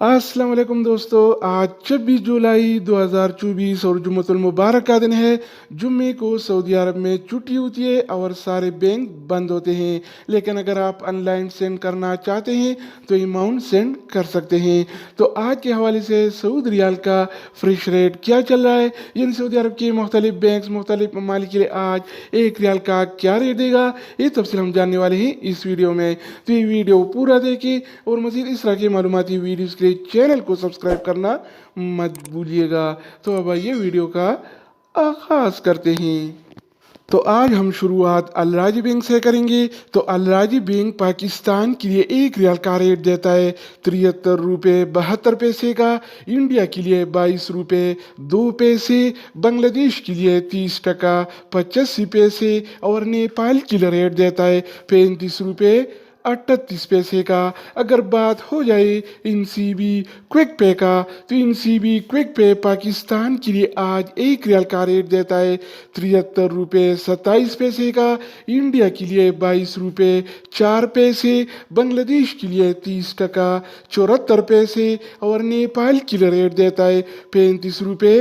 अस्सलाम वालेकुम दोस्तों। आज 26 जुलाई 2024 और जुम्मतुल मुबारक का दिन है। जुम्मे को सऊदी अरब में छुट्टी होती है और सारे बैंक बंद होते हैं। लेकिन अगर आप ऑनलाइन सेंड करना चाहते हैं तो अमाउंट सेंड कर सकते हैं। तो आज के हवाले से सऊदी रियाल का फ्रेश रेट क्या चल रहा है, यानी सऊदी अरब के मुख्तलिफ बैंक मुख्तलिफ ममालिक के लिए आज एक रियाल का क्या रेट देगा, ये तफसील हम जानने वाले हैं इस वीडियो में। तो ये वीडियो पूरा देखें और मज़ीद इस तरह के मालूमाती वीडियोज़ के लिए चैनल को सब्सक्राइब करना मत भूलिएगा। तो अब आइए वीडियो का आगाज़ करते हैं। तो आज हम शुरुआत अल राजी बैंक से करेंगे। तो अल राजी बैंक पाकिस्तान के लिए एक रियाल का रेट देता है 73 रुपये 72 पैसे का, इंडिया के लिए 22 रुपये 2 पैसे, बांग्लादेश के लिए 30 टका 85 पैसे और नेपाल के लिए रेट देता है 35 रुपये 38 पैसे का। अगर बात हो जाए इन सी बी क्विक पे का, तो इन सी बी क्विक पे पाकिस्तान के लिए आज एक रियाल का रेट देता है 73 रुपये 27 पैसे का, इंडिया के लिए 22 रुपये 4 पैसे, बांग्लादेश के लिए 30 टका 74 पैसे और नेपाल के लिए रेट देता है 35 रुपये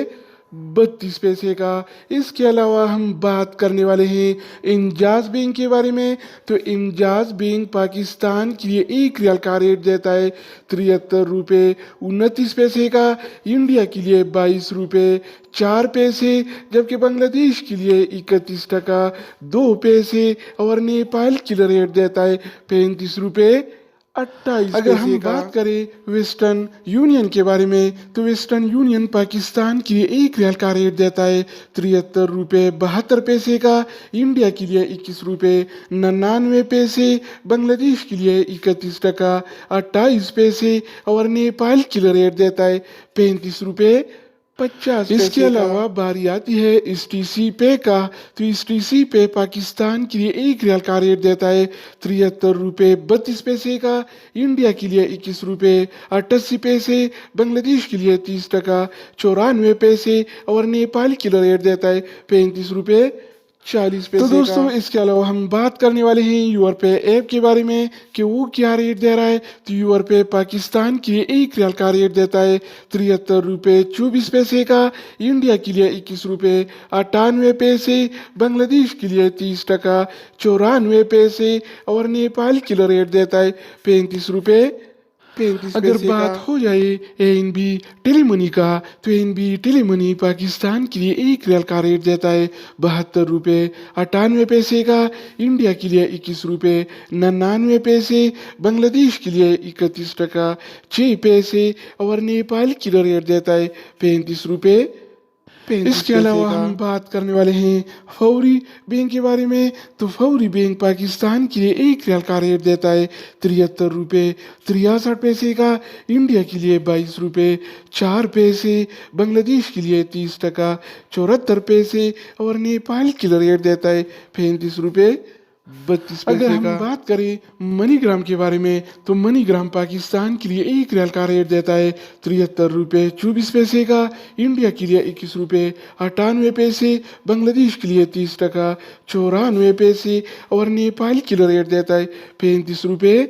32 पैसे का। इसके अलावा हम बात करने वाले हैं इंजाज बैंक के बारे में। तो इंजाज बैंक पाकिस्तान के लिए एक रियाल का रेट देता है 73 रुपये 29 पैसे का, इंडिया के लिए 22 रुपये 4 पैसे, जबकि बांग्लादेश के लिए 31 टका 2 पैसे और नेपाल के लिए रेट देता है 35 रुपये 28 अगर हम बात करें वेस्टर्न यूनियन के बारे में, तो वेस्टर्न यूनियन पाकिस्तान के लिए एक रियाल का रेट देता है 73 रुपये 72 पैसे का, इंडिया के लिए 21 रुपये 99 पैसे, बांग्लादेश के लिए 31 टका 28 पैसे और नेपाल के लिए रेट देता है 35 रुपये 50 पैसे। इसके अलावा बारी आती है एस टी सी पे का। तो एस टी सी पे पाकिस्तान के लिए एक रियाल का रेट देता है 73 रुपये 32 पैसे का, इंडिया के लिए 21 रुपये 88 पैसे, बांग्लादेश के लिए 30 टका 94 पैसे और नेपाल के लिए रेट देता है 35 रुपये 40 पैसे। तो दोस्तों इसके अलावा हम बात करने वाले हैं यूर पे ऐप के बारे में कि वो क्या रेट दे रहा है। तो यूर पे पाकिस्तान के लिए एक रियाल का रेट देता है 73 रुपये 24 पैसे का, इंडिया के लिए 21 रुपये 98 पैसे, बांग्लादेश के लिए 30 टका 94 पैसे और नेपाल के लिए रेट देता है 35 रुपये 35 अगर बात हो जाए एन बी टेलीमनी का, तो एन बी टेलीमनी पाकिस्तान के लिए एक रियाल का रेट देता है 72 रुपये 98 पैसे का, इंडिया के लिए 21 रुपये 99 पैसे, बांग्लादेश के लिए 31 टका 6 पैसे और नेपाल के लिए रेट देता है 35 रुपये 35 इसके अलावा हम बात करने वाले हैं फौरी बैंक के बारे में। तो फौरी बैंक पाकिस्तान के लिए एक रियाल का रेट देता है 73 रुपये 63 पैसे का, इंडिया के लिए 22 रुपये 4 पैसे, बांग्लादेश के लिए 30 टका 74 पैसे और नेपाल के लिए रेट देता है 35 रुपये 32 पैसे। अगर हम बात करें मनीग्राम के बारे में, तो मनीग्राम पाकिस्तान के लिए एक रियाल का रेट देता है 73 रुपये 24 पैसे का, इंडिया के लिए 21 रुपये 98 पैसे, बांग्लादेश के लिए 30 टका 94 पैसे और नेपाल के लिए रेट देता है 35 रुपये